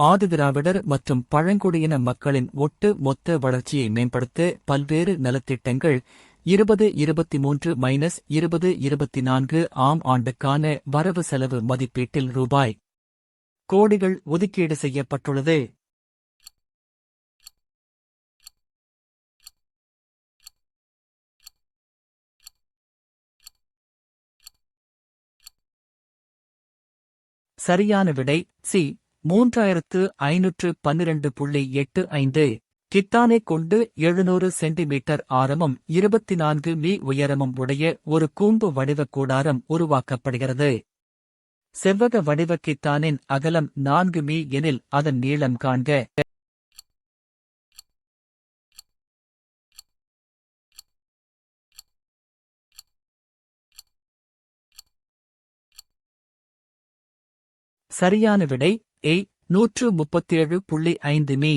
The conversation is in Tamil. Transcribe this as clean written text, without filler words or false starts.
ஆதிதிராவிடர் மற்றும் பழங்குடியின மக்களின் ஒட்டு மொத்த வளர்ச்சியை மேம்படுத்த பல்வேறு நலத்திட்டங்கள் 2023-2024 ஆம் ஆண்டுக்கான வரவு செலவு மதிப்பீட்டில் ரூபாய் கோடிகள் ஒதுக்கீடு செய்யப்பட்டுள்ளது. சரியான விடை சி. 3512.85 கித்தானை கொண்டு 700 சென்டிமீட்டர் ஆரமும் 24 மீ உயரமும் உடைய ஒரு கூம்பு வடிவ கூடாரம் உருவாக்கப்படுகிறது. செவ்வக வடிவ கித்தானின் அகலம் 4 மீ எனில் அதன் நீளம் காண்க. சரியான விடை ஏ. 137.5 மீ.